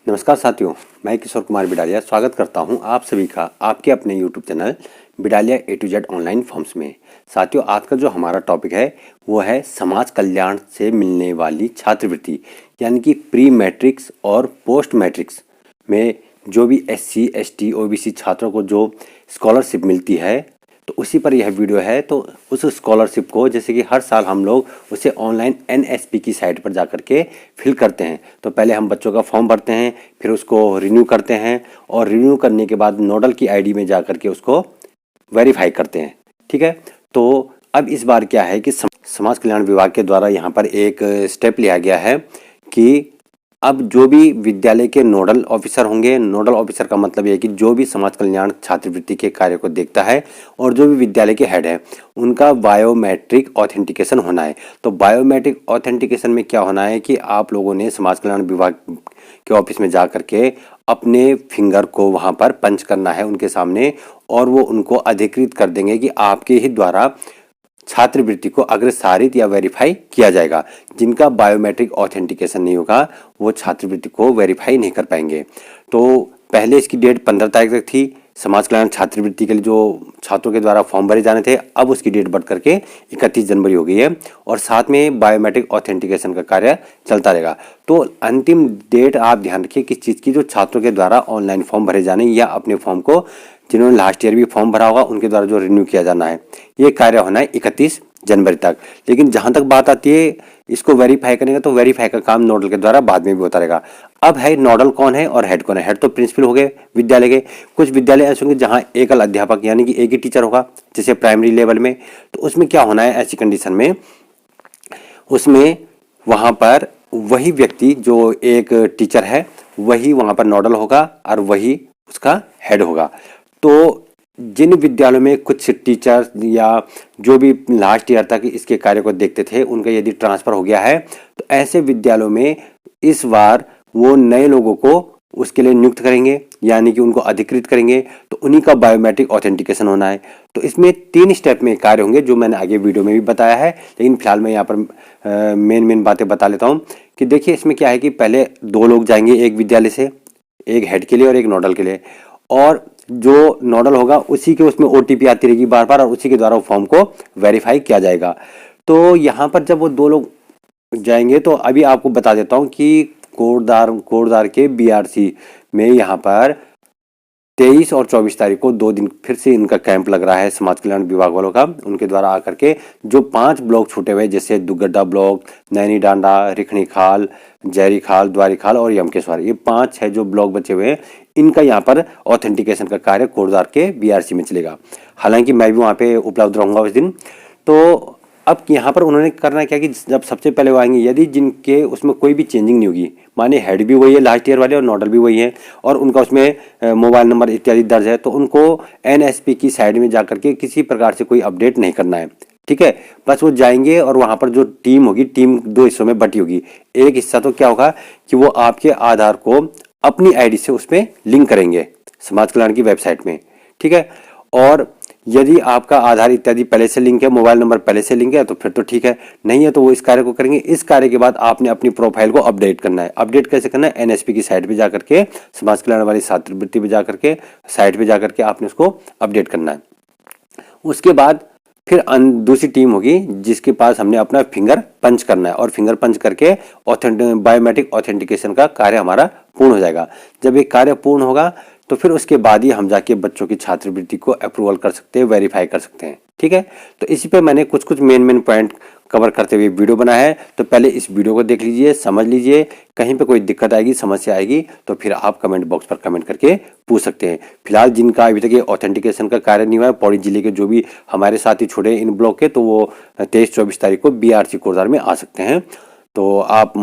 नमस्कार साथियों, मैं किशोर कुमार बिडालिया स्वागत करता हूं आप सभी का आपके अपने YouTube channel Bidaliya A to Z online forms में। साथियों, आज का जो हमारा टॉपिक है वो है समाज कल्याण से मिलने वाली छात्रवृत्ति, यानी कि प्री मैट्रिक्स और पोस्ट मैट्रिक्स में जो भी SC, ST, OBC छात्रों को जो स्कॉलरशिप मिलती है, तो उसी पर यह वीडियो है। तो उस स्कॉलरशिप को जैसे कि हर साल हम लोग उसे ऑनलाइन NSP की साइट पर जा कर के फिल करते हैं। तो पहले हम बच्चों का फॉर्म भरते हैं, फिर उसको रिन्यू करते हैं और रिन्यू करने के बाद नोडल की ID में जा कर के उसको वेरीफाई करते हैं। ठीक है, तो अब इस बार क्या है कि समाज कल्याण विभाग के द्वारा यहाँ पर एक स्टेप लिया गया है कि अब जो भी विद्यालय के नोडल ऑफिसर होंगे, नोडल ऑफिसर का मतलब ये है कि जो भी समाज कल्याण छात्रवृत्ति के कार्य को देखता है और जो भी विद्यालय के हेड है, उनका बायोमेट्रिक ऑथेंटिकेशन होना है। तो बायोमेट्रिक ऑथेंटिकेशन में क्या होना है कि आप लोगों ने समाज कल्याण विभाग के ऑफिस में जा करके अपने फिंगर को वहाँ पर पंच करना है उनके सामने, और वो उनको अधिकृत कर देंगे कि आपके ही द्वारा छात्रवृत्ति को अग्रसारित या वेरीफाई किया जाएगा। जिनका बायोमेट्रिक ऑथेंटिकेशन नहीं होगा वो छात्रवृत्ति को वेरीफाई नहीं कर पाएंगे। तो पहले इसकी डेट 15 तारीख तक थी समाज कल्याण छात्रवृत्ति के लिए जो छात्रों के द्वारा फॉर्म भरे जाने थे। अब उसकी डेट बढ़ करके 31 जनवरी हो गई है और साथ में बायोमेट्रिक ऑथेंटिकेशन का कार्य चलता रहेगा। तो अंतिम डेट आप ध्यान रखिए किस चीज़ की, जो छात्रों के द्वारा ऑनलाइन फॉर्म भरे जाने या अपने फॉर्म को जिन्होंने लास्ट ईयर भी फॉर्म भरा होगा उनके द्वारा जो रिन्यू किया जाना है, ये कार्य होना है 31 जनवरी तक। लेकिन जहां तक बात आती है इसको वेरीफाई करने का, तो वेरीफाई का काम नोडल के द्वारा बाद में भी होता रहेगा। अब है नोडल कौन है और हेड कौन है। हेड तो प्रिंसिपल हो गए विद्यालय के। कुछ विद्यालय ऐसे होंगे जहां एकल अध्यापक यानी कि एक ही टीचर होगा, जैसे प्राइमरी लेवल में। तो उसमें क्या होना है, ऐसी कंडीशन में उसमें वहां पर वही व्यक्ति जो एक टीचर है वही वहां पर नोडल होगा और वही उसका हेड होगा। तो जिन विद्यालयों में कुछ टीचर या जो भी लास्ट ईयर तक इसके कार्य को देखते थे उनका यदि ट्रांसफर हो गया है, तो ऐसे विद्यालयों में इस बार वो नए लोगों को उसके लिए नियुक्त करेंगे, यानी कि उनको अधिकृत करेंगे। तो उन्हीं का बायोमेट्रिक ऑथेंटिकेशन होना है। तो इसमें 3 स्टेप में कार्य होंगे जो मैंने आगे वीडियो में भी बताया है, लेकिन फिलहाल मैं यहाँ पर मेन बातें बता लेता हूँ कि देखिए इसमें क्या है कि पहले 2 लोग जाएंगे एक विद्यालय से, एक हेड के लिए और एक नोडल के लिए, और जो नोडल होगा उसी के उसमें OTP आती रहेगी बार बार और उसी के द्वारा फॉर्म को वेरीफाई किया जाएगा। तो यहाँ पर जब वो 2 लोग जाएंगे तो अभी आपको बता देता हूँ कि कोटद्वार के BRC में यहाँ पर 23 और 24 तारीख को 2 दिन फिर से इनका कैंप लग रहा है समाज कल्याण विभाग वालों का। उनके द्वारा आकर के जो 5 ब्लॉक छूटे हुए जैसे दुगड्डा ब्लॉक, नैनी डांडा, रिखणी खाल, जैरी खाल, द्वारी खाल और यमकेश्वर, ये 5 है जो ब्लॉक बचे हुए हैं। इनका यहाँ पर ऑथेंटिकेशन का कार्य कोटद्वार के BRC में चलेगा। हालांकि मैं भी वहाँ पे उपलब्ध रहूँगा उस दिन। तो अब यहाँ पर उन्होंने करना क्या कि जब सबसे पहले वो आएंगे, यदि जिनके उसमें कोई भी चेंजिंग नहीं होगी, माने हेड भी वही है लास्ट ईयर वाले और नोडल भी वही है और उनका उसमें मोबाइल नंबर इत्यादि दर्ज है, तो उनको NSP की साइड में जा करके किसी प्रकार से कोई अपडेट नहीं करना है। ठीक है, बस वो जाएंगे और वहाँ पर जो टीम होगी, टीम 2 हिस्सों में बटी होगी। एक हिस्सा तो क्या होगा कि वो आपके आधार को अपनी ID से उसमें लिंक करेंगे समाज कल्याण की वेबसाइट में। ठीक है, और यदि आपका आधार इत्यादि पहले से लिंक है, मोबाइल नंबर पहले से लिंक है, तो फिर तो ठीक है, नहीं है तो वो इस कार्य को करेंगे। इस कार्य के बाद आपने अपनी प्रोफाइल को अपडेट करना है। अपडेट कैसे करना है, NSP की साइट पे जा करके, समाज कल्याण वाली छात्रवृत्ति पे जा करके, साइट पे जा करके आपने उसको अपडेट करना है। उसके बाद फिर दूसरी टीम होगी जिसके पास हमने अपना फिंगर पंच करना है और फिंगर पंच करके बायोमेट्रिक ऑथेंटिकेशन का कार्य हमारा पूर्ण हो जाएगा। जब ये कार्य पूर्ण होगा तो फिर उसके बाद ही हम जाके बच्चों की छात्रवृत्ति को अप्रूवल कर सकते हैं, वेरीफाई कर सकते हैं। ठीक है, तो इसी पे मैंने कुछ मेन पॉइंट कवर करते हुए वीडियो बनाया है। तो पहले इस वीडियो को देख लीजिए, समझ लीजिए। कहीं पे कोई दिक्कत आएगी, समस्या आएगी तो फिर आप कमेंट बॉक्स पर कमेंट करके पूछ सकते हैं। फिलहाल जिनका अभी तक ये ऑथेंटिकेशन का कार्य नहीं हुआ है, पौड़ी जिले के जो भी हमारे साथी छोड़े इन ब्लॉक के, तो वो 23-24 तारीख को BRC कोटद्वार में आ सकते हैं। तो आप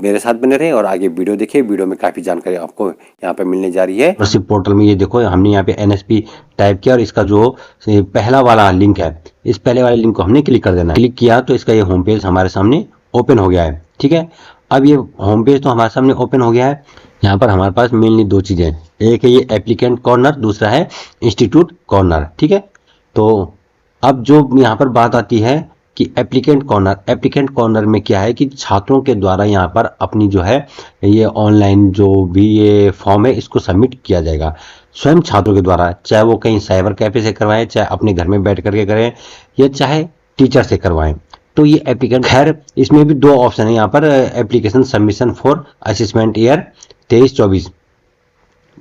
मेरे साथ बने रहें और आगे वीडियो देखिए। वीडियो में काफी जानकारी आपको यहाँ पे मिलने जा रही है। स्कॉलरशिप पोर्टल में ये देखो हमने यहाँ पे NSP टाइप किया और इसका जो पहला वाला लिंक है, इस पहले वाले लिंक को हमने क्लिक कर देना है। क्लिक किया तो इसका ये होम पेज हमारे सामने ओपन हो गया है। ठीक है, अब ये होम पेज तो हमारे सामने ओपन हो गया है। यहाँ पर हमारे पास मेनली 2 चीजें, एक है ये एप्लीकेंट कॉर्नर, दूसरा है इंस्टीट्यूट कॉर्नर। ठीक है, तो अब जो यहाँ पर बात आती है कि एप्लीकेंट कॉर्नर में क्या है कि छात्रों के द्वारा यहाँ पर अपनी जो है ये ऑनलाइन जो भी ये फॉर्म है इसको सबमिट किया जाएगा स्वयं छात्रों के द्वारा, चाहे वो कहीं साइबर कैफे से करवाएं, चाहे अपने घर में बैठ करके करें या चाहे टीचर से करवाएं। तो ये एप्लीकेंट, खैर इसमें भी दो ऑप्शन है यहाँ पर, application submission for assessment year 23-24।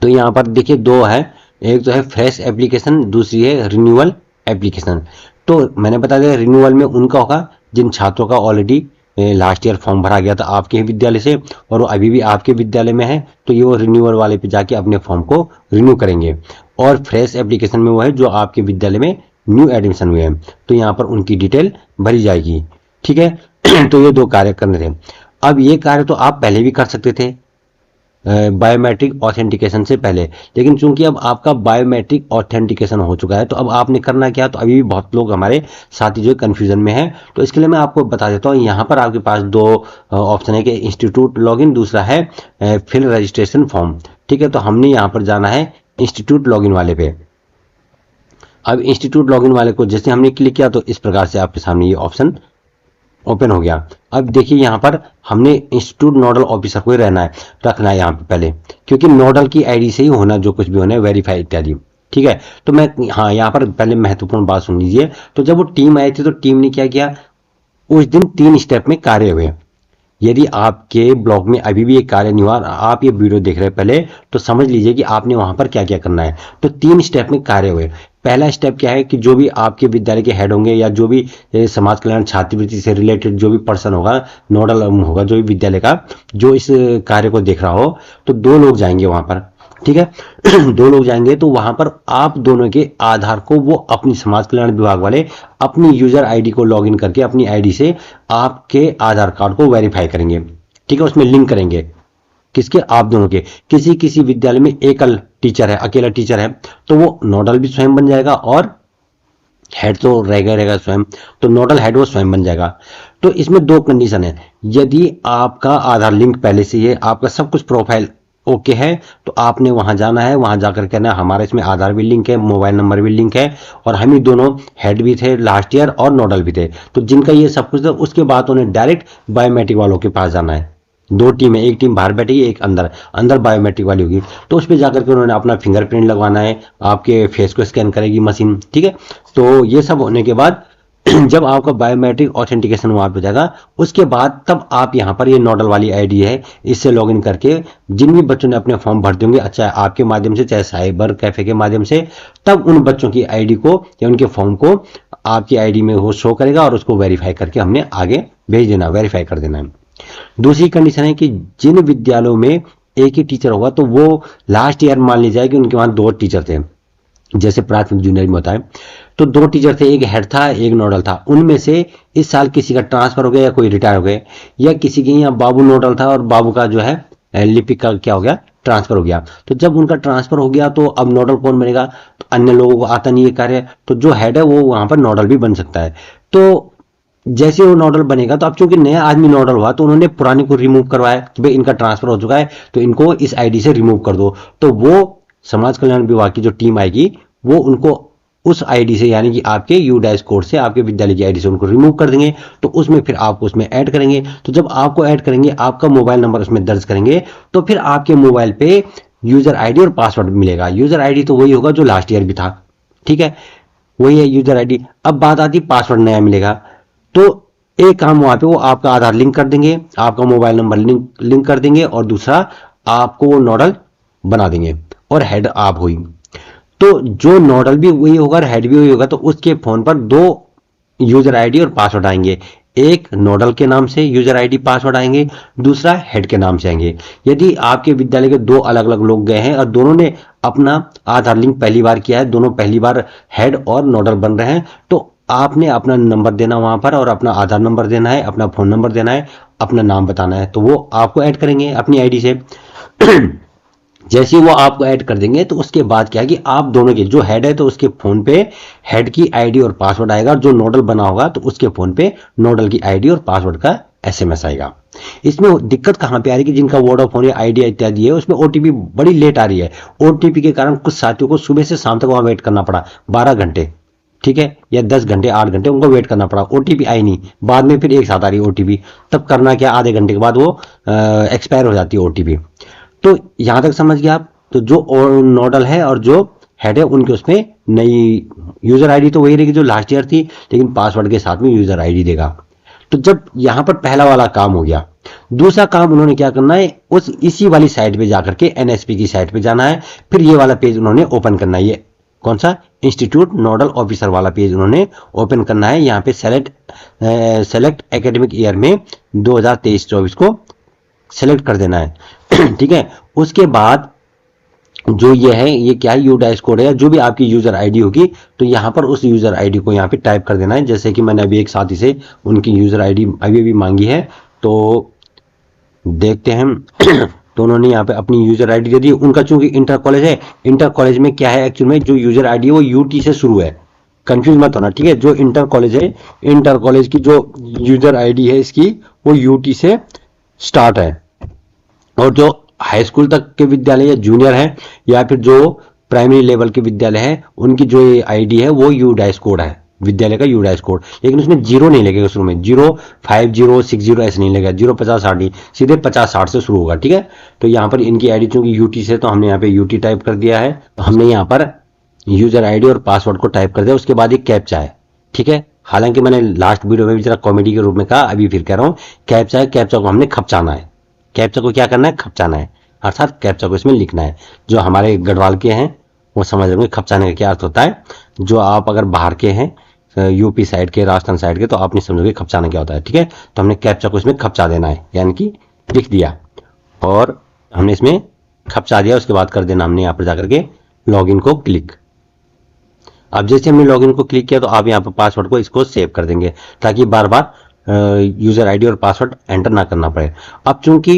तो यहाँ पर देखिए दो है, एक तो है फ्रेश एप्लीकेशन, दूसरी है रिन्यूअल एप्लीकेशन। तो मैंने बता दिया रिन्यूअल में उनका होगा जिन छात्रों का ऑलरेडी लास्ट ईयर फॉर्म भरा गया था आपके ही विद्यालय से और वो अभी भी आपके विद्यालय में है, तो ये वो रिन्यूअल वाले पे जाके अपने फॉर्म को रिन्यू करेंगे। और फ्रेश एप्लीकेशन में वो है जो आपके विद्यालय में न्यू एडमिशन हुए हैं, तो यहाँ पर उनकी डिटेल भरी जाएगी। ठीक है तो ये दो कार्य करने थे। अब ये कार्य तो आप पहले भी कर सकते थे बायोमेट्रिक ऑथेंटिकेशन से पहले, लेकिन चूंकि अब आपका बायोमेट्रिक ऑथेंटिकेशन हो चुका है तो अब आपने करना क्या, तो अभी भी बहुत लोग हमारे साथी जो कंफ्यूजन में हैं, तो इसके लिए मैं आपको बता देता हूँ। यहाँ पर आपके पास दो ऑप्शन है कि इंस्टीट्यूट लॉगिन, दूसरा है फिल रजिस्ट्रेशन फॉर्म। ठीक है, तो हमने यहाँ पर जाना है इंस्टीट्यूट लॉगिन वाले पे। अब इंस्टीट्यूट लॉगिन वाले को जैसे हमने क्लिक किया तो इस प्रकार से आपके सामने ये ऑप्शन ओपन हो गया। अब देखिए यहाँ पर हमने इंस्टीट्यूट नोडल ऑफिसर को ही रखना है यहाँ पे पहले, क्योंकि नोडल की आईडी से ही होना जो कुछ भी होना है वेरीफाई इत्यादि। ठीक है, तो मैं हाँ यहाँ पर पहले महत्वपूर्ण बात सुन लीजिए। तो जब वो टीम आई थी तो टीम ने क्या किया, उस दिन 3 स्टेप में कार्य हुए। यदि आपके ब्लॉग में अभी भी ये कार्य नहीं हुआ, आप ये वीडियो देख रहे हैं पहले, तो समझ लीजिए कि आपने वहां पर क्या क्या करना है। तो 3 स्टेप में कार्य हुए। पहला स्टेप क्या है कि जो भी आपके विद्यालय के हेड होंगे या जो भी समाज कल्याण छात्रवृत्ति से रिलेटेड जो भी पर्सन होगा, नोडल होगा जो भी विद्यालय का, जो इस कार्य को देख रहा हो, तो 2 लोग जाएंगे वहां पर। ठीक है 2 लोग जाएंगे तो वहां पर आप दोनों के आधार को वो अपनी समाज कल्याण विभाग वाले अपनी यूजर आईडी को लॉगिन करके अपनी आईडी से आपके आधार कार्ड को वेरीफाई करेंगे। ठीक है, उसमें लिंक करेंगे किसके, आप दोनों के। किसी किसी विद्यालय में एकल टीचर है, अकेला टीचर है, तो वो नोडल भी स्वयं बन जाएगा और हेड तो रहेगा स्वयं, तो नोडल हेड वो स्वयं बन जाएगा। तो इसमें 2 कंडीशन है। यदि आपका आधार लिंक पहले से ही है, आपका सब कुछ प्रोफाइल ओके है, तो आपने वहां जाना है, वहां जाकर कहना हमारे इसमें आधार भी लिंक है, मोबाइल नंबर भी लिंक है और हम ही दोनों हेड भी थे लास्ट ईयर और नोडल भी थे। तो जिनका ये सब कुछ था, उसके बाद उन्हें डायरेक्ट बायोमेट्रिक वालों के पास जाना है। 2 टीम है, एक टीम बाहर बैठेगी, एक अंदर बायोमेट्रिक वाली होगी। तो उस पर जाकर के उन्होंने अपना फिंगरप्रिंट लगवाना है, आपके फेस को स्कैन करेगी मशीन। ठीक है, तो ये सब होने के बाद जब आपका बायोमेट्रिक ऑथेंटिकेशन वहां पे जाएगा, उसके बाद तब आप यहाँ पर ये नोडल वाली आईडी है, इससे लॉगिन करके जिन भी बच्चों ने अपने फॉर्म भरते होंगे, चाहे आपके माध्यम से चाहे साइबर कैफे के माध्यम से, तब उन बच्चों की आईडी को या उनके फॉर्म को आपकी आईडी में वो शो करेगा और उसको वेरीफाई करके हमने आगे भेज देना, वेरीफाई कर देना है। दूसरी कंडीशन है कि जिन विद्यालयों में एक ही टीचर होगा, तो वो लास्ट ईयर मान लीजिए कि उनके वहां 2 टीचर थे, जैसे प्राथमिक जूनियर में होता है, तो 2 टीचर थे, एक हेड था एक नोडल था। उनमें से इस साल किसी का ट्रांसफर हो गया या कोई रिटायर हो गए, या किसी के यहाँ बाबू नोडल था और बाबू का जो है लिपिक का क्या हो गया, ट्रांसफर हो गया। तो जब उनका ट्रांसफर हो गया तो अब नोडल कौन बनेगा, तो अन्य लोगों को आता नहीं है कार्य, तो जो हेड है वो वहां पर नोडल भी बन सकता है। तो जैसे वो नोडल बनेगा, तो अब चूंकि नया आदमी नोडल हुआ तो उन्होंने पुराने को रिमूव करवाया कि भाई इनका ट्रांसफर हो चुका है तो इनको इस आईडी से रिमूव कर दो। तो वो समाज कल्याण विभाग की जो टीम आएगी वो उनको उस आईडी से, यानी कि आपके यूडाइस कोड से, आपके विद्यालय की आईडी से उनको रिमूव कर देंगे। तो उसमें फिर आपको उसमें ऐड करेंगे। तो जब आपको ऐड करेंगे, आपका मोबाइल नंबर उसमें दर्ज करेंगे, तो फिर आपके मोबाइल पे यूजर आईडी और पासवर्ड मिलेगा। यूजर आईडी तो वही होगा जो लास्ट ईयर भी था। ठीक है, वही है यूजर आईडी। अब बात आती पासवर्ड नया मिलेगा, तो एक काम वहां पे वो आपका आधार लिंक कर देंगे, आपका मोबाइल नंबर लिंक कर देंगे, और दूसरा आपको वो नोडल बना देंगे और हेड आप हुई। तो जो नोडल भी वही होगा और हेड भी वही होगा, तो उसके फोन पर 2 यूजर आईडी और पासवर्ड आएंगे। एक नोडल के नाम से यूजर आईडी पासवर्ड आएंगे, दूसरा हेड के नाम से आएंगे। यदि आपके विद्यालय के 2 अलग अलग लोग गए हैं और दोनों ने अपना आधार लिंक पहली बार किया है, दोनों पहली बार हेड और नोडल बन रहे हैं, तो आपने अपना नंबर देना वहां पर और अपना आधार नंबर देना है, अपना फोन नंबर देना है, अपना नाम बताना है, तो वो आपको ऐड करेंगे अपनी आईडी से। जैसे ही वो आपको ऐड कर देंगे, तो उसके बाद क्या है कि आप दोनों के, जो हेड है तो उसके फोन पे हेड की आईडी और पासवर्ड आएगा, और जो नोडल बना होगा तो उसके फोन पे नोडल की आईडी और पासवर्ड का एसएमएस आएगा। इसमें दिक्कत कहां पे आ रही है कि जिनका वोडाफोन या आइडिया इत्यादि है, उसमें ओटीपी बड़ी लेट आ रही है। ओटीपी के कारण कुछ साथियों को सुबह से शाम तक वहां वेट करना पड़ा, 12 घंटे। ठीक है, या 10 घंटे 8 घंटे उनको वेट करना पड़ा, ओटीपी आई नहीं, बाद में फिर एक साथ आ रही ओटीपी, तब करना क्या, आधे घंटे के बाद वो एक्सपायर हो जाती है ओटीपी। तो यहां तक समझ गया आप। तो जो नोडल है और जो हेड है उनके उसमें नई यूजर आईडी तो वही रहेगी जो लास्ट ईयर थी, लेकिन पासवर्ड के साथ में यूजर आईडी देगा। तो जब यहां पर पहला वाला काम हो गया, दूसरा काम उन्होंने क्या करना है, उस इसी वाली साइट पे जाकर के एनएसपी की साइट पे जाना है, फिर ये वाला पेज उन्होंने ओपन करना है। ये कौन सा, इंस्टीट्यूट नोडल ऑफिसर वाला पेज उन्होंने ओपन करना है। यहाँ पे सेलेक्ट एकेडमिक ईयर में 2023-24 को सेलेक्ट कर देना है ठीक है। उसके बाद जो ये है, ये क्या है, यूडाइस कोड है, जो भी आपकी यूजर आईडी होगी, तो यहाँ पर उस यूजर आईडी को यहाँ पे टाइप कर देना है। जैसे कि मैंने अभी एक साथी से उनकी यूजर आईडी अभी भी मांगी है, तो देखते हैं तो उन्होंने यहाँ पे अपनी यूजर आईडी दे दी। उनका चूंकि इंटर कॉलेज है, इंटर कॉलेज में क्या है एक्चुअल में, जो यूजर आईडी है वो यूटी से शुरू है, कंफ्यूज मत होना, ठीक है। जो इंटर कॉलेज है, इंटर कॉलेज की जो यूजर आईडी है इसकी, वो यूटी से स्टार्ट है। और जो हाई स्कूल तक के विद्यालय या जूनियर है, या फिर जो प्राइमरी लेवल के विद्यालय है, उनकी जो आईडी है वो यूडाइस कोड है, विद्यालय का यूडाइस कोड, लेकिन उसमें जीरो नहीं लगेगा शुरू में, 05060 ऐसे नहीं लगेगा, 05060 नहीं, सीधे 5060 से शुरू होगा, ठीक है। तो यहाँ पर इनकी आईडी चूंकि यूटी से, तो हमने यहाँ पे यूटी टाइप कर दिया है। तो हमने यहाँ पर यूजर आईडी और पासवर्ड को टाइप कर दिया, उसके बाद एक कैप्चा है, ठीक है। हालांकि मैंने लास्ट वीडियो में भी जरा कॉमेडी के रूप में कहा, अभी फिर कह रहा हूँ, कैप्चा है, कैप्चा को हमने खपचाना है, कैप्चा को क्या करना है, खपचाना है, अर्थात कैप्चा को इसमें लिखना है। जो हमारे गढ़वाल के हैं वो समझ रहे होंगे खपचाने का क्या अर्थ होता है। जो आप अगर बाहर के हैं, यूपी साइड के, राजस्थान साइड के, तो आप नहीं समझोगे खपचाना क्या होता है, ठीक है। तो हमने कैप्चा को इसमें खपचा देना है, यानी कि लिख दिया, और हमने इसमें खपचा दिया। उसके बाद कर देना हमने यहाँ पर जाकर के लॉगिन को क्लिक। अब जैसे हमने लॉगिन को क्लिक किया, तो आप यहाँ पर पासवर्ड को इसको सेव कर देंगे, ताकि बार बार यूजर आईडी और पासवर्ड एंटर ना करना पड़े। अब चूंकि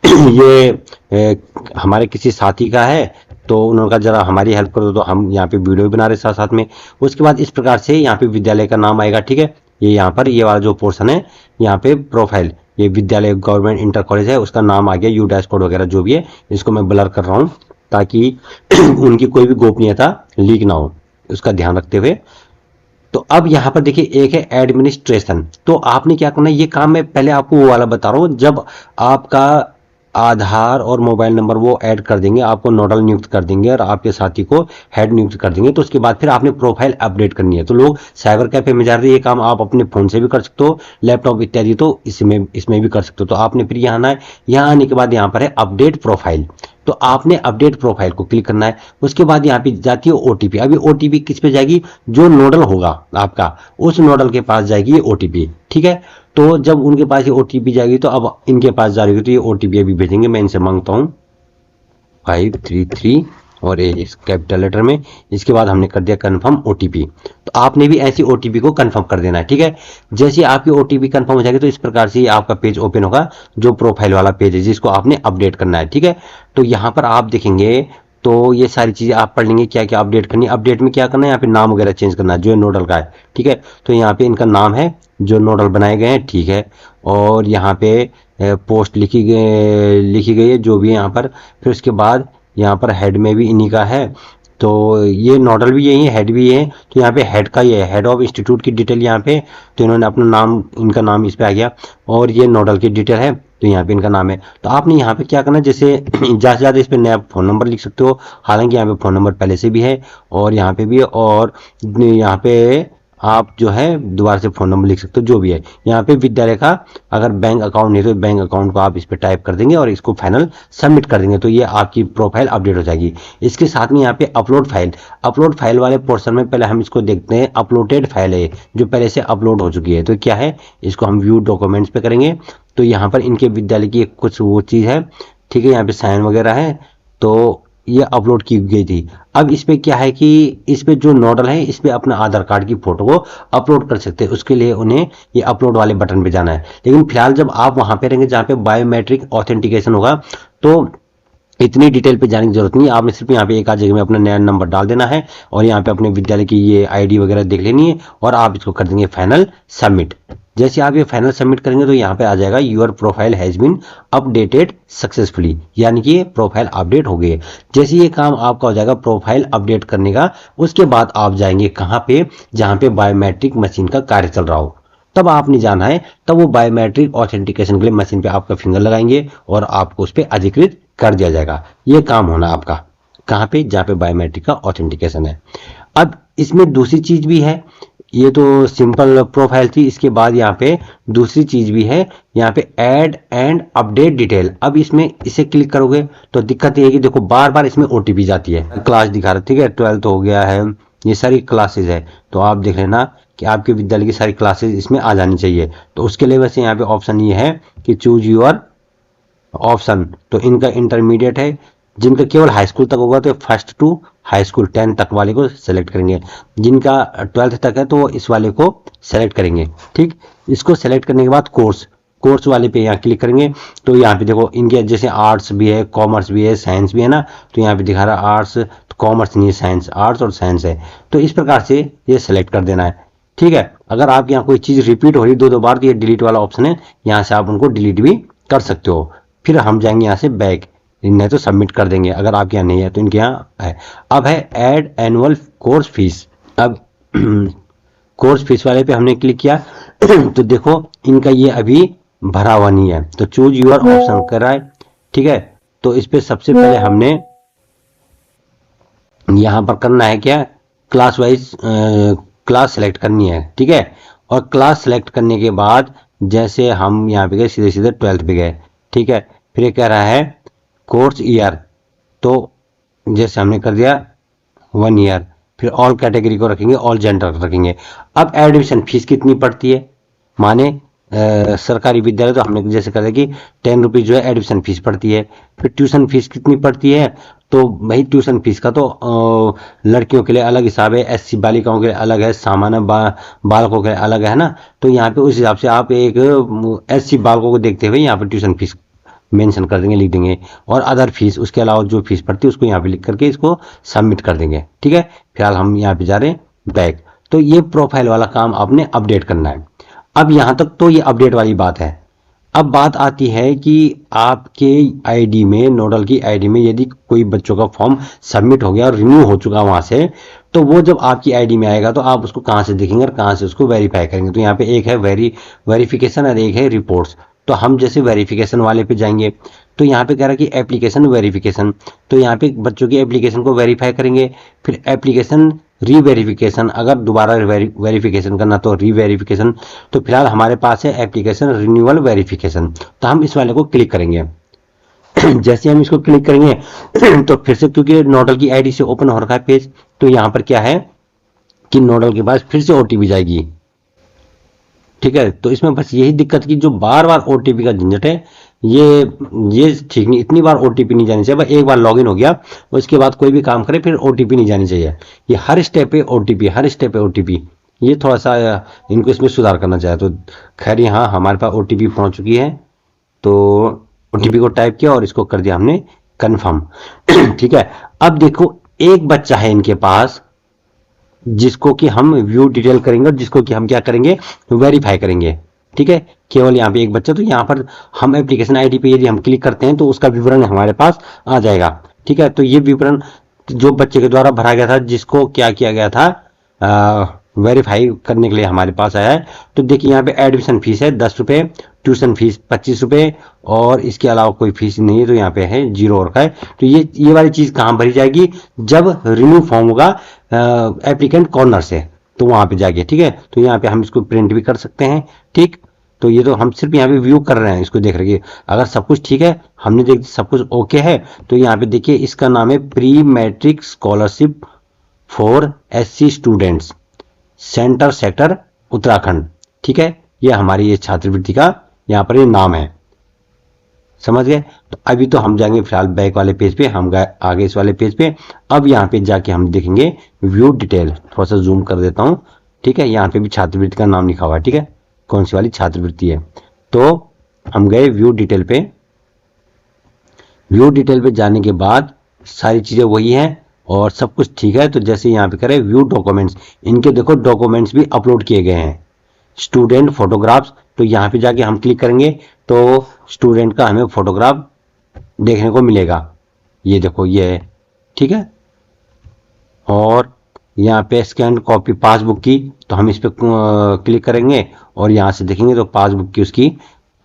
ये हमारे किसी साथी का है, तो उन्होंने कहा जरा हमारी हेल्प कर दो, तो हम यहाँ पे वीडियो बना रहे साथ साथ में। उसके बाद इस प्रकार से यहाँ पे विद्यालय का नाम आएगा, ठीक है। ये यहाँ पर ये वाला जो पोर्शन है, यहाँ पे प्रोफाइल, ये विद्यालय गवर्नमेंट इंटर कॉलेज है, उसका नाम आ गया, यू डैश कोड वगैरह जो भी है, इसको मैं ब्लर कर रहा हूँ ताकि उनकी कोई भी गोपनीयता लीक ना हो, उसका ध्यान रखते हुए। तो अब यहां पर देखिए, एक है एडमिनिस्ट्रेशन। तो आपने क्या करना है, ये काम मैं पहले आपको वो वाला बता रहा हूं, जब आपका आधार और मोबाइल नंबर वो ऐड कर देंगे, आपको नोडल नियुक्त कर देंगे और आपके साथी को हेड नियुक्त कर देंगे, तो उसके बाद फिर आपने प्रोफाइल अपडेट करनी है। तो लोग साइबर कैफे में जा रहे हैं, ये काम आप अपने फोन से भी कर सकते हो, लैपटॉप इत्यादि, तो इसमें भी कर सकते हो। तो आपने फिर यहाँ आना है, यहाँ आने के बाद यहाँ पर है अपडेट प्रोफाइल, तो आपने अपडेट प्रोफाइल को क्लिक करना है। उसके बाद यहाँ पे जाती है ओटीपी। अभी ओटीपी किस पे जाएगी, जो नोडल होगा आपका, उस नोडल के पास जाएगी ये ओटीपी, ठीक है। तो जब उनके पास ये ओटीपी जाएगी, तो अब इनके पास जा रही है, तो ये ओटीपी अभी भेजेंगे। मैं इनसे मांगता हूँ 533 और इस कैपिटल लेटर में। इसके बाद हमने कर दिया कंफर्म ओटीपी। तो आपने भी ऐसी ओटीपी को कंफर्म कर देना है, ठीक है। जैसे आपकी ओटीपी कंफर्म हो जाएगी, तो इस प्रकार से आपका पेज ओपन होगा, जो प्रोफाइल वाला पेज है जिसको आपने अपडेट करना है, ठीक है। तो यहाँ पर आप देखेंगे, तो ये सारी चीजें आप पढ़ लेंगे, क्या क्या अपडेट करनी है। अपडेट में क्या करना है, यहाँ पे नाम वगैरह चेंज करना है, जो नोडल का है, ठीक है। तो यहाँ पे इनका नाम है, जो नोडल बनाए गए हैं, ठीक है। और यहाँ पे पोस्ट लिखी गई है, जो भी है यहाँ पर। फिर उसके बाद यहाँ पर हेड में भी इन्हीं का है, तो ये नोडल भी यही है, हेड भी है। तो यहाँ पे हेड का ये है, हेड ऑफ इंस्टीट्यूट की डिटेल यहाँ पे, तो इन्होंने अपना नाम, इनका नाम इस पे आ गया। और ये नोडल की डिटेल है, तो यहाँ पे इनका नाम है। तो आपने यहाँ पे क्या करना है, जैसे ज़्यादा से ज़्यादा इस पे नया फ़ोन नंबर लिख सकते हो, हालांकि यहाँ पे फ़ोन नंबर पहले से भी है और यहाँ पे भी है, और यहाँ पे आप जो है दोबारा से फ़ोन नंबर लिख सकते हो, जो भी है। यहाँ पे विद्यालय का अगर बैंक अकाउंट नहीं, तो बैंक अकाउंट को आप इस पे टाइप कर देंगे और इसको फाइनल सबमिट कर देंगे, तो ये आपकी प्रोफाइल अपडेट हो जाएगी। इसके साथ में यहाँ पे अपलोड फाइल वाले पोर्शन में पहले हम इसको देखते हैं। अपलोडेड फाइल है जो पहले से अपलोड हो चुकी है, तो क्या है, इसको हम व्यू डॉक्यूमेंट्स पे करेंगे। तो यहाँ पर इनके विद्यालय की कुछ वो चीज़ है, ठीक है। यहाँ पे साइन वगैरह है, तो ये अपलोड की गई थी। अब इस पे क्या है कि इस पे जो नोडल है, इस पे अपना आधार कार्ड की फोटो को अपलोड कर सकते हैं। उसके लिए उन्हें ये अपलोड वाले बटन पे जाना है। लेकिन फिलहाल जब आप वहां पे रहेंगे जहाँ पे बायोमेट्रिक ऑथेंटिकेशन होगा, तो इतनी डिटेल पे जाने की जरूरत नहीं है, आपने सिर्फ यहाँ पे एक आध जगह में अपना नया नंबर डाल देना है और यहाँ पे अपने विद्यालय की ये आईडी वगैरह देख लेनी है और आप इसको कर देंगे फाइनल सबमिट। जैसे आप ये फाइनल सबमिट करेंगे तो यहाँ पे आ जाएगा your profile has been updated successfully, यानी कि ये प्रोफाइल अपडेट हो गई है। जैसे ये काम आपका हो जाएगा प्रोफाइल अपडेट करने का, उसके बाद आप जाएंगे कहाँ पे, जहाँ पे बायोमेट्रिक मशीन का कार्य चल रहा हो, तब आपने जाना है। तब वो बायोमेट्रिक ऑथेंटिकेशन के लिए मशीन पे आपका फिंगर लगाएंगे और आपको उस पर अधिकृत कर दिया जाएगा। ये काम होना आपका कहाँ पे, जहाँ पे बायोमेट्रिक का ऑथेंटिकेशन है। अब इसमें दूसरी चीज भी है, ये तो सिंपल प्रोफाइल थी, इसके बाद यहाँ पे दूसरी चीज भी है, यहाँ पे ऐड एंड अपडेट डिटेल। अब इसमें इसे क्लिक करोगे तो दिक्कत ये है कि देखो बार बार इसमें ओटीपी जाती है, क्लास दिखा रहा है, ठीक है, 12th हो गया है, ये सारी क्लासेज है, तो आप देख लेना कि आपके विद्यालय की सारी क्लासेज इसमें आ जानी चाहिए। तो उसके लिए वैसे यहाँ पे ऑप्शन ये है कि चूज यूर ऑप्शन, तो इनका इंटरमीडिएट है, जिनका केवल हाई स्कूल तक होगा तो फर्स्ट टू हाई स्कूल 10 तक वाले को सेलेक्ट करेंगे, जिनका 12th तक है तो वो इस वाले को सेलेक्ट करेंगे। ठीक, इसको सेलेक्ट करने के बाद कोर्स वाले पे यहाँ क्लिक करेंगे तो यहाँ पे देखो इनके जैसे आर्ट्स भी है, कॉमर्स भी है, साइंस भी है ना, तो यहाँ पे दिखा रहा है आर्ट्स, तो कॉमर्स नहीं है, साइंस, आर्ट्स और साइंस है, तो इस प्रकार से ये सेलेक्ट कर देना है। ठीक है, अगर आपके यहाँ कोई चीज़ रिपीट हो रही दो बार तो ये डिलीट वाला ऑप्शन है, यहाँ से आप उनको डिलीट भी कर सकते हो। फिर हम जाएंगे यहाँ से बैक, नहीं तो सबमिट कर देंगे, अगर आपके यहाँ नहीं है तो इनके यहाँ है। अब है ऐड एनुअल कोर्स फीस। अब कोर्स फीस वाले पे हमने क्लिक किया तो देखो इनका ये अभी भरा हुआ नहीं है, तो चूज यूर ऑप्शन कर रहा है। ठीक है, तो इस पे सबसे पहले हमने यहाँ पर करना है क्या, क्लास वाइज क्लास सेलेक्ट करनी है। ठीक है, और क्लास सेलेक्ट करने के बाद जैसे हम यहाँ पे गए सीधे सीधे 12th पे गए। ठीक है, फिर ये कह रहा है कोर्स ईयर, तो जैसे हमने कर दिया 1 ईयर, फिर ऑल कैटेगरी को रखेंगे, ऑल जेंडर रखेंगे। अब एडमिशन फीस कितनी पड़ती है, माने सरकारी विद्यालय तो हमने जैसे कर दिया कि 10 रुपीज जो है एडमिशन फीस पड़ती है। फिर ट्यूशन फीस कितनी पड़ती है, तो भाई ट्यूशन फीस का तो लड़कियों के लिए अलग हिसाब है, एससी बालिकाओं के लिए अलग है, सामान्य बालकों के लिए अलग है ना, तो यहाँ पे उस हिसाब से आप एक एससी बालकों को देखते हुए यहाँ पे ट्यूशन फीस मेंशन कर देंगे, लिख देंगे, और अदर फीस उसके अलावा जो फीस पड़ती है उसको यहाँ पे लिख करके इसको सबमिट कर देंगे। ठीक है, फिलहाल हम यहाँ पे जा रहे हैं बैक, तो ये प्रोफाइल वाला काम आपने अपडेट करना है। अब यहाँ तक तो ये अपडेट वाली बात है। अब बात आती है कि आपके आईडी में, नोडल की आईडी में यदि कोई बच्चों का फॉर्म सबमिट हो गया और रिन्यू हो चुका वहां से, तो वो जब आपकी आईडी में आएगा तो आप उसको कहाँ से देखेंगे और कहाँ से उसको वेरीफाई करेंगे। तो यहाँ पे एक है वेरिफिकेशन और एक है रिपोर्ट्स। तो हम जैसे वेरिफिकेशन वाले पे जाएंगे तो यहाँ पे कह रहा है कि एप्लीकेशन वेरिफिकेशन, तो यहाँ पे बच्चों की एप्लीकेशन को वेरीफाई करेंगे। फिर एप्लीकेशन रीवेरिफिकेशन, अगर दोबारा वेरिफिकेशन करना तो रीवेरिफिकेशन। तो फिलहाल हमारे पास है एप्लीकेशन रिन्यूअल वेरिफिकेशन, तो हम इस वाले को क्लिक करेंगे। जैसे हम इसको क्लिक करेंगे तो फिर से, क्योंकि नोडल की आईडी से ओपन हो रखा है पेज, तो यहाँ पर क्या है कि नोडल के पास फिर से ओटीपी जाएगी। ठीक है, तो इसमें बस यही दिक्कत की जो बार बार ओटीपी का झंझट है, ये ठीक नहीं, इतनी बार ओटीपी नहीं जानी चाहिए। बस एक बार लॉगिन हो गया उसके बाद कोई भी काम करे फिर ओटीपी नहीं जानी चाहिए। ये हर स्टेप पे ओटीपी, हर स्टेप पे ओटीपी, ये थोड़ा सा इनको इसमें सुधार करना चाहिए। तो खैर यहाँ हमारे पास ओटीपी पहुंच चुकी है, तो ओटीपी को टाइप किया और इसको कर दिया हमने कन्फर्म। ठीक है, अब देखो एक बच्चा है इनके पास जिसको कि हम व्यू डिटेल करेंगे और जिसको कि हम क्या करेंगे, वेरीफाई करेंगे। ठीक है, केवल यहाँ पे एक बच्चा, तो यहाँ पर हम एप्लीकेशन आईडी पे यदि हम क्लिक करते हैं तो उसका विवरण हमारे पास आ जाएगा। ठीक है, तो ये विवरण जो बच्चे के द्वारा भरा गया था, जिसको क्या किया गया था वेरीफाई करने के लिए हमारे पास आया है। तो देखिए यहाँ पे एडमिशन फीस है 10 रुपये, ट्यूशन फीस 25 रुपये, और इसके अलावा कोई फीस नहीं है, तो यहाँ पे है 0 और का है। तो ये वाली चीज कहाँ भरी जाएगी, जब रिन्यू फॉर्म होगा एप्लीकेंट कॉर्नर से, तो वहां पे जाएगी। ठीक है, तो यहाँ पे हम इसको प्रिंट भी कर सकते हैं। ठीक, तो ये तो हम सिर्फ यहाँ पे व्यू कर रहे हैं, इसको देख रहे हैं। अगर सब कुछ ठीक है, हमने देख सब कुछ ओके है, तो यहाँ पे देखिए इसका नाम है pre matric scholarship for SC students, center sector Uttarakhand. ठीक है, ये हमारी ये छात्रवृत्ति का यहाँ पर ये नाम है, समझ गए। तो अभी तो हम जाएंगे फिलहाल बैक वाले पेज पे, हम गए आगे इस वाले पेज पे। अब यहाँ पे जाके हम देखेंगे व्यू डिटेल, थोड़ा सा जूम कर देता हूँ। ठीक है, यहाँ पे भी छात्रवृत्ति का नाम लिखा हुआ है। ठीक है, कौन सी वाली छात्रवृत्ति है, तो हम गए व्यू डिटेल पे। व्यू डिटेल पे जाने के बाद सारी चीज़ें वही हैं और सब कुछ ठीक है। तो जैसे यहाँ पे करें व्यू डॉक्यूमेंट्स, इनके देखो डॉक्यूमेंट्स भी अपलोड किए गए हैं, स्टूडेंट फोटोग्राफ्स। तो यहाँ पे जाके हम क्लिक करेंगे तो स्टूडेंट का हमें फोटोग्राफ देखने को मिलेगा, ये देखो ये है, ठीक है। और यहाँ पे स्कैन कॉपी पासबुक की, तो हम इस पर क्लिक करेंगे और यहाँ से देखेंगे तो पासबुक की उसकी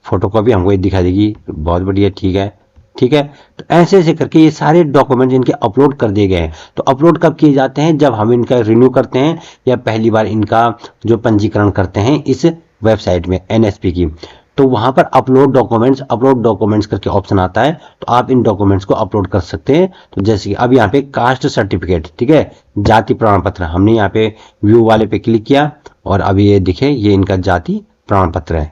फोटो कॉपी हमको ये दिखा देगी। बहुत बढ़िया, ठीक है, ठीक है। तो ऐसे ऐसे करके ये सारे डॉक्यूमेंट इनके अपलोड कर दिए गए हैं। तो अपलोड कब किए जाते हैं? जब हम इनका रिन्यू करते हैं या पहली बार इनका जो पंजीकरण करते हैं इस वेबसाइट में एनएसपी की, तो वहां पर अपलोड डॉक्यूमेंट्स करके ऑप्शन आता है। तो आप इन डॉक्यूमेंट्स को अपलोड कर सकते हैं। तो जैसे कि अब यहाँ पे कास्ट सर्टिफिकेट, ठीक है, जाति प्रमाण पत्र, हमने यहाँ पे व्यू वाले पे क्लिक किया और अभी ये दिखे ये इनका जाति प्रमाण पत्र है।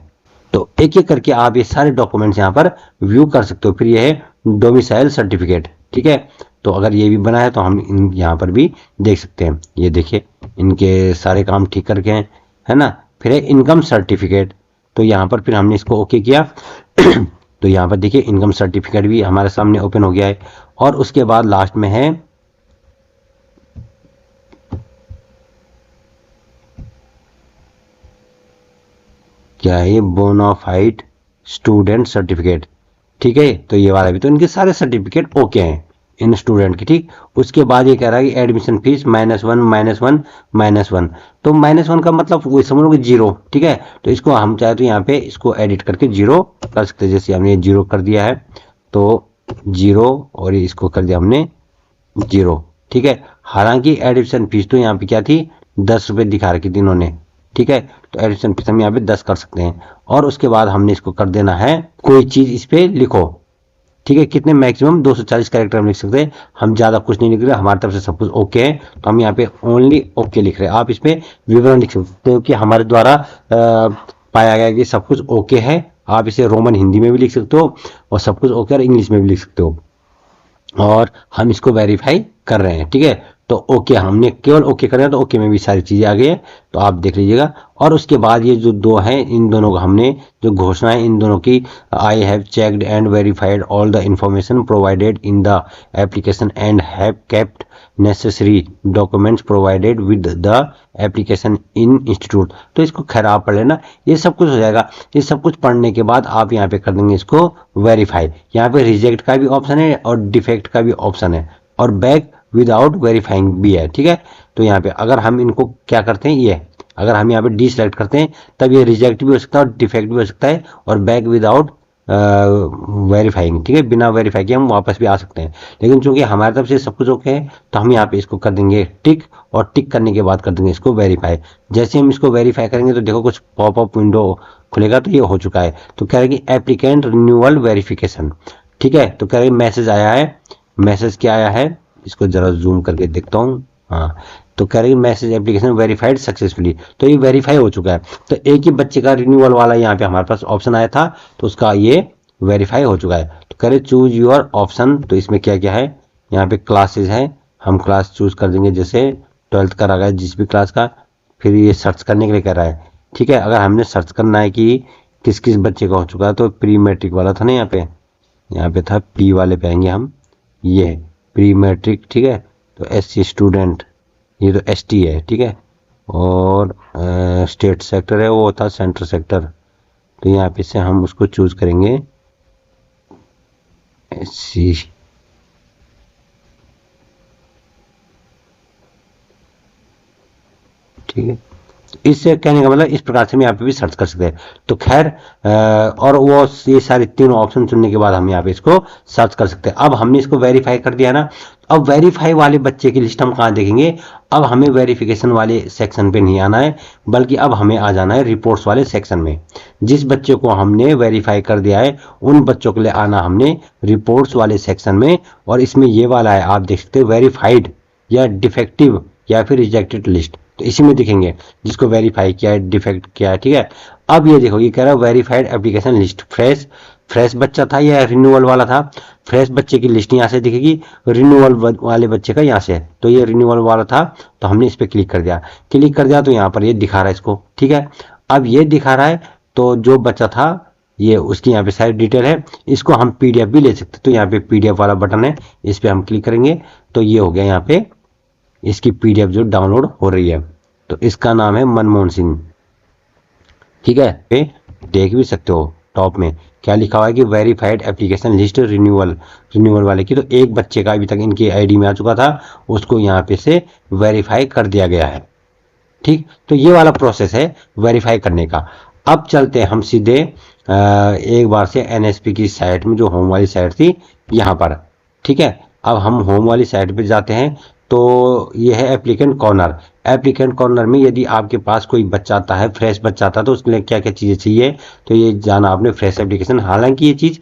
तो एक एक करके आप ये सारे डॉक्यूमेंट्स यहाँ पर व्यू कर सकते हो। फिर ये है डोमिसाइल सर्टिफिकेट, ठीक है। तो अगर ये भी बना है तो हम यहाँ पर भी देख सकते हैं। ये देखिए इनके सारे काम ठीक करके हैं, है ना। फिर है इनकम सर्टिफिकेट, तो यहाँ पर फिर हमने इसको ओके किया तो यहाँ पर देखिए इनकम सर्टिफिकेट भी हमारे सामने ओपन हो गया है। और उसके बाद लास्ट में है क्या है, बोनाफाइड स्टूडेंट सर्टिफिकेट, ठीक है। तो ये वाला भी, तो इनके सारे सर्टिफिकेट ओके हैं इन स्टूडेंट की, ठीक। उसके बाद ये कह रहा है कि एडमिशन फीस -1 तो -1 का मतलब वही समझ लो कि 0, ठीक है। तो इसको हम चाहे तो यहाँ पे इसको एडिट करके 0 कर सकते हैं। जैसे हमने 0 कर दिया है तो 0 और इसको कर दिया हमने 0, ठीक है। हालांकि एडमिशन फीस तो यहाँ पे क्या थी, 10 रुपये दिखा रखी थी इन्होंने, ठीक है। तो एडिशन फीस हम यहाँ पे 10 कर सकते हैं। और उसके बाद हमने इसको कर देना है कोई चीज इस पे लिखो, ठीक है। कितने, मैक्सिमम 240 कैरेक्टर हम लिख सकते हैं। हम ज्यादा कुछ नहीं लिख रहे, हमारी तरफ से सब कुछ ओके है। तो हम यहाँ पे ओनली ओके लिख रहे हैं। आप इस पे विवरण लिख सकते हो कि हमारे द्वारा पाया गया कि सब कुछ ओके है। आप इसे रोमन हिंदी में भी लिख सकते हो और सब कुछ ओके और इंग्लिश में भी लिख सकते हो। और हम इसको वेरीफाई कर रहे हैं, ठीक है। तो ओके, हमने केवल ओके कर रहे हैं, तो ओके में भी सारी चीजें आ गई है, तो आप देख लीजिएगा। और उसके बाद ये जो दो हैं, इन दोनों को हमने जो घोषणा है इन दोनों की, I have checked and verified all the information provided in the application and have kept necessary documents provided with the application in institute. तो इसको खैर आप पढ़ लेना, ये सब कुछ हो जाएगा। ये सब कुछ पढ़ने के बाद आप यहाँ पे कर देंगे इसको वेरीफाई। यहाँ पे रिजेक्ट का भी ऑप्शन है और डिफेक्ट का भी ऑप्शन है और बैक विदाउट वेरीफाइंग भी है, ठीक है। तो यहाँ पे अगर हम इनको क्या करते हैं, ये अगर हम यहाँ पे डी सेलेक्ट करते हैं तब ये रिजेक्ट भी हो सकता है और डिफेक्ट भी हो सकता है और बैक विदाउट वेरीफाइंग, ठीक है। बिना वेरीफाई के हम वापस भी आ सकते हैं। लेकिन चूंकि हमारी तरफ से सब कुछ ओके है तो हम यहाँ पे इसको कर देंगे टिक और टिक करने के बाद कर देंगे इसको वेरीफाई। जैसे हम इसको वेरीफाई करेंगे तो देखो कुछ पॉपअप विंडो खुलेगा, तो ये हो चुका है। तो कह रहे कि एप्लीकेंट रिन्यूअल वेरिफिकेशन, ठीक है। तो कह रहे मैसेज आया है। मैसेज क्या आया है, इसको जरा जूम करके देखता हूँ। हाँ, तो कह रही मैसेज एप्लीकेशन वेरीफाइड सक्सेसफुली, तो ये वेरीफाई हो चुका है। तो एक ही बच्चे का रिन्यूअल वाला यहाँ पे हमारे पास ऑप्शन आया था, तो उसका ये वेरीफाई हो चुका है। तो कह रहे चूज योर ऑप्शन, तो इसमें क्या क्या है, यहाँ पे क्लासेज है, हम क्लास चूज कर देंगे, जैसे 12th का रहा है जिस भी क्लास का। फिर ये सर्च करने के लिए कह रहा है, ठीक है। अगर हमने सर्च करना है कि किस किस बच्चे का हो चुका है, तो प्री मैट्रिक वाला था ना, यहाँ पे था, पी वाले पे आएंगे हम, ये प्री मैट्रिक, ठीक है। तो SC स्टूडेंट, ये तो ST है, ठीक है। और स्टेट सेक्टर है, वो था सेंटर सेक्टर। तो यहाँ पे से हम उसको चूज करेंगे SC, ठीक है। इससे कहने का मतलब इस प्रकार से हम यहाँ पे भी सर्च कर सकते हैं। तो खैर और वो ये सारे तीनों ऑप्शन चुनने के बाद हम यहाँ पे इसको सर्च कर सकते हैं। अब हमने इसको वेरीफाई कर दिया ना, अब वेरीफाई वाले बच्चे की लिस्ट हम कहाँ देखेंगे। अब हमें वेरिफिकेशन वाले सेक्शन पे नहीं आना है, बल्कि अब हमें आ जाना है रिपोर्ट्स वाले सेक्शन में। जिस बच्चे को हमने वेरीफाई कर दिया है उन बच्चों के लिए आना हमने रिपोर्ट्स वाले सेक्शन में। और इसमें ये वाला है, आप देख सकते हैं, वेरीफाइड या डिफेक्टिव या फिर रिजेक्टेड लिस्ट, तो इसी में दिखेंगे जिसको वेरीफाई किया है, डिफेक्ट किया है, ठीक है। अब ये देखो, ये कह रहा है वेरीफाइड एप्लीकेशन लिस्ट, फ्रेश बच्चा था या रिन्यूअल वाला था। फ्रेश बच्चे की लिस्ट यहाँ से दिखेगी, रिन्यूअल वाले बच्चे का यहाँ से है। तो ये रिन्यूअल वाला था, तो हमने इस पर क्लिक कर दिया तो यहाँ पर ये दिखा रहा है इसको, ठीक है। अब ये दिखा रहा है, तो जो बच्चा था ये उसकी यहाँ पे सारी डिटेल है। इसको हम पीडीएफ भी ले सकते हैं, तो यहाँ पे पीडीएफ वाला बटन है, इस पर हम क्लिक करेंगे तो ये हो गया यहाँ पे इसकी पीडीएफ जो डाउनलोड हो रही है। तो इसका नाम है मनमोहन सिंह, ठीक है। पे देख भी सकते हो टॉप में क्या लिखा हुआ है कि वेरीफाइड एप्लीकेशन लिस्ट रिन्यूअल वाले की। तो एक बच्चे का अभी तक इनकी आईडी में आ चुका था, उसको यहाँ पे से वेरीफाई कर दिया गया है, ठीक। तो ये वाला प्रोसेस है वेरीफाई करने का। अब चलते हैं हम सीधे एक बार से एनएसपी की साइट में, जो होम वाली साइट थी यहाँ पर, ठीक है। अब हम होम वाली साइट पे जाते हैं, तो ये है एप्लीकेंट कॉर्नर। एप्लीकेंट कॉर्नर में यदि आपके पास कोई बच्चा आता है, फ्रेश बच्चा आता है, तो उसके लिए क्या क्या चीज़ें चाहिए, तो ये जाना आपने फ्रेश एप्लीकेशन। हालांकि ये चीज़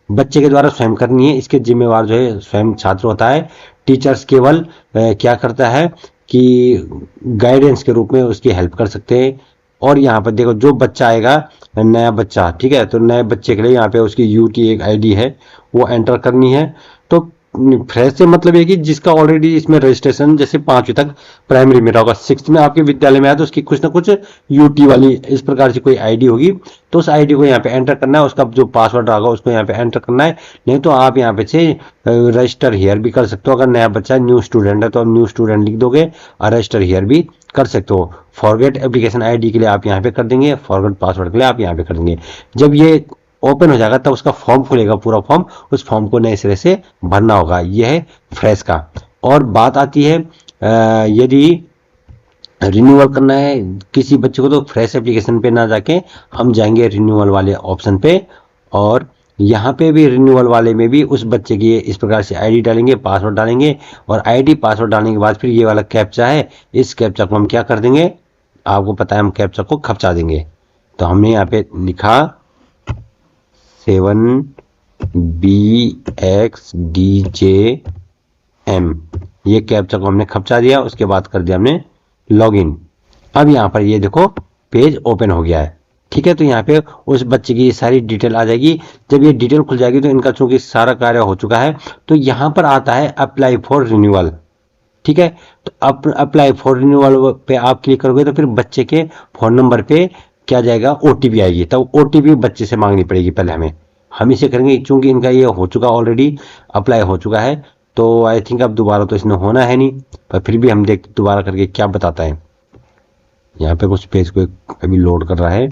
बच्चे के द्वारा स्वयं करनी है, इसके जिम्मेवार जो है स्वयं छात्र होता है। टीचर्स केवल क्या करता है कि गाइडेंस के रूप में उसकी हेल्प कर सकते हैं। और यहाँ पर देखो जो बच्चा आएगा नया बच्चा, ठीक है, तो नए बच्चे के लिए यहाँ पे उसकी यू की एक आईडी है वो एंटर करनी है। तो फ्रेश से मतलब है कि जिसका ऑलरेडी इसमें रजिस्ट्रेशन जैसे 5वीं तक प्राइमरी में होगा, 6th में आपके विद्यालय में आया तो उसकी कुछ ना कुछ यूटी वाली इस प्रकार से कोई आईडी होगी, तो उस आईडी को यहाँ पे एंटर करना है, उसका जो पासवर्ड होगा उसको यहाँ पे एंटर करना है। नहीं तो आप यहाँ पे से रजिस्टर हियर भी कर सकते हो। अगर नया बच्चा न्यू स्टूडेंट है तो न्यू स्टूडेंट लिख दोगे और रजिस्टर हियर भी कर सकते हो। फॉरगेट एप्लीकेशन आईडी के लिए आप यहाँ पे कर देंगे, फॉरगेट पासवर्ड के लिए आप यहाँ पे कर देंगे। जब ये ओपन हो जाएगा तब उसका फॉर्म खुलेगा, पूरा फॉर्म, उस फॉर्म को नए सिरे से भरना होगा। यह है फ्रेश का। और बात आती है यदि रिन्यूअल करना है किसी बच्चे को, तो फ्रेश एप्लीकेशन पे ना जाके हम जाएंगे रिन्यूअल वाले ऑप्शन पे, और यहाँ पे भी रिन्यूअल वाले में भी उस बच्चे की इस प्रकार से आईडी डालेंगे, पासवर्ड डालेंगे, और आईडी पासवर्ड डालने के बाद फिर ये वाला कैप्चा है, इस कैप्चा को हम क्या कर देंगे, आपको पता है हम कैप्चा को खपचा देंगे। तो हमने यहाँ पे लिखा 7BXDJM, ये कैप्चा को हमने खपचा दिया, उसके बाद कर दिया हमने लॉगिन। अब यहाँ पर ये देखो पेज ओपन हो गया है, ठीक है। तो यहाँ पे उस बच्चे की सारी डिटेल आ जाएगी। जब ये डिटेल खुल जाएगी तो इनका चूंकि सारा कार्य हो चुका है, तो यहाँ पर आता है अप्लाई फॉर रिन्यूअल, ठीक है। तो अप्लाई फॉर रिन्यूअल पे आप क्लिक करोगे तो फिर बच्चे के फोन नंबर पे क्या जाएगा, ओटीपी आएगी। तब ओटीपी बच्चे से मांगनी पड़ेगी पहले हम इसे करेंगे, चूंकि इनका ये हो चुका ऑलरेडी, अप्लाई हो चुका है, तो आई थिंक अब दोबारा तो इसने होना है नहीं, पर फिर भी हम देखते दोबारा करके क्या बताता है। यहाँ पे कुछ पेज को अभी लोड कर रहा है,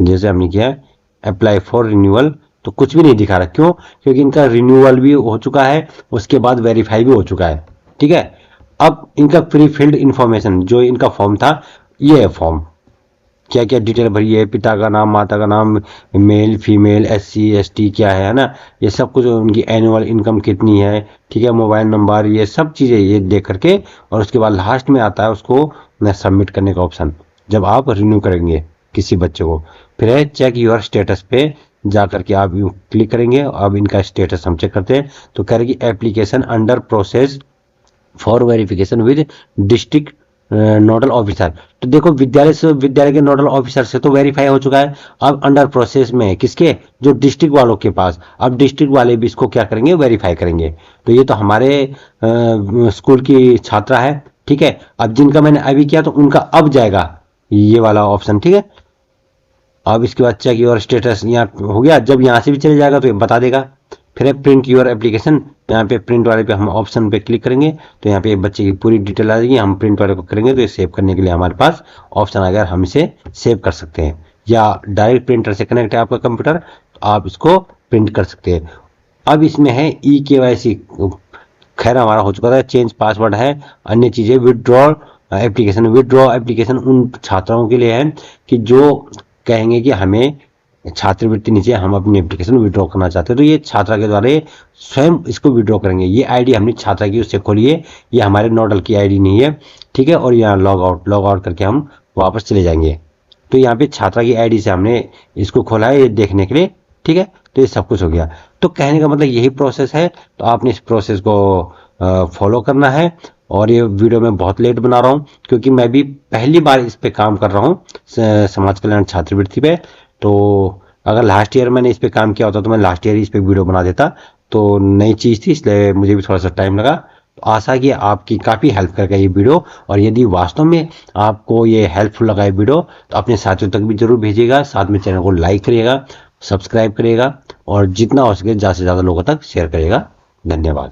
जैसे हमने किया अप्लाई फॉर रिन्यूअल तो कुछ भी नहीं दिखा रहा। क्यों? क्योंकि इनका रिन्यूअल भी हो चुका है, उसके बाद वेरीफाई भी हो चुका है, ठीक है। अब इनका प्री फिल्ड इंफॉर्मेशन जो इनका फॉर्म था, ये है फॉर्म, क्या क्या डिटेल भरी है, पिता का नाम, माता का नाम, मेल फीमेल, SC ST क्या है ना, ये सब कुछ, उनकी एनुअल इनकम कितनी है, ठीक है, मोबाइल नंबर, ये सब चीज़ें ये देख करके, और उसके बाद लास्ट में आता है उसको सबमिट करने का ऑप्शन, जब आप रिन्यू करेंगे किसी बच्चे को। फिर है चेक योर स्टेटस पे जा करके आप क्लिक करेंगे। अब इनका स्टेटस हम चेक करते हैं, तो कह रहे कि application under process for verification with district nodal officer. तो देखो विद्यालय के नोडल ऑफिसर से तो वेरीफाई हो चुका है, अब अंडर प्रोसेस में है किसके, जो डिस्ट्रिक्ट वालों के पास। अब डिस्ट्रिक्ट वाले भी इसको क्या करेंगे, वेरीफाई करेंगे। तो ये तो हमारे स्कूल की छात्रा है, ठीक है। अब जिनका मैंने अभी किया तो उनका अब जाएगा ये वाला ऑप्शन, ठीक है। अब इसके बाद चेक योर स्टेटस यहाँ हो गया, जब यहाँ से भी चले जाएगा तो ये बता देगा। फिर है प्रिंट योर एप्लीकेशन, यहाँ पे प्रिंट वाले पे हम ऑप्शन पे क्लिक करेंगे तो यहाँ पे बच्चे की पूरी डिटेल आ जाएगी। हम प्रिंट वाले को करेंगे तो ये सेव करने के लिए हमारे पास ऑप्शन आ गया, हम इसे सेव कर सकते हैं, या डायरेक्ट प्रिंटर से कनेक्ट है आपका कंप्यूटर तो आप इसको प्रिंट कर सकते हैं। अब इसमें है EKYC, खैर हमारा हो चुका था, चेंज पासवर्ड है, अन्य चीज़ें विदड्रॉ एप्लीकेशन उन छात्राओं के लिए है कि जो कहेंगे कि हमें छात्रवृत्ति नीचे, हम अपनी एप्लीकेशन विड्रॉ करना चाहते हैं, तो ये छात्रा के द्वारा स्वयं इसको विड्रॉ करेंगे। ये आईडी हमने छात्रा की उससे खोली है, ये हमारे नोडल की आईडी नहीं है, ठीक है। और यहाँ लॉग आउट करके हम वापस चले जाएंगे। तो यहाँ पे छात्रा की आईडी से हमने इसको खोला है ये देखने के लिए, ठीक है। तो ये सब कुछ हो गया। तो कहने का मतलब यही प्रोसेस है, तो आपने इस प्रोसेस को फॉलो करना है। और ये वीडियो मैं बहुत लेट बना रहा हूँ क्योंकि मैं भी पहली बार इस पे काम कर रहा हूँ, समाज कल्याण छात्रवृत्ति पे। तो अगर लास्ट ईयर मैंने इस पे काम किया होता तो मैं लास्ट ईयर ही इस पे वीडियो बना देता, तो नई चीज़ थी इसलिए मुझे भी थोड़ा सा टाइम लगा। तो आशा है कि आपकी काफ़ी हेल्प करेगा ये वीडियो, और यदि वास्तव में आपको ये हेल्पफुल लगा ये वीडियो तो अपने साथियों तक भी जरूर भेजिएगा। साथ में चैनल को लाइक करिएगा, सब्सक्राइब करिएगा और जितना हो सके ज़्यादा से ज़्यादा लोगों तक शेयर करिएगा। धन्यवाद।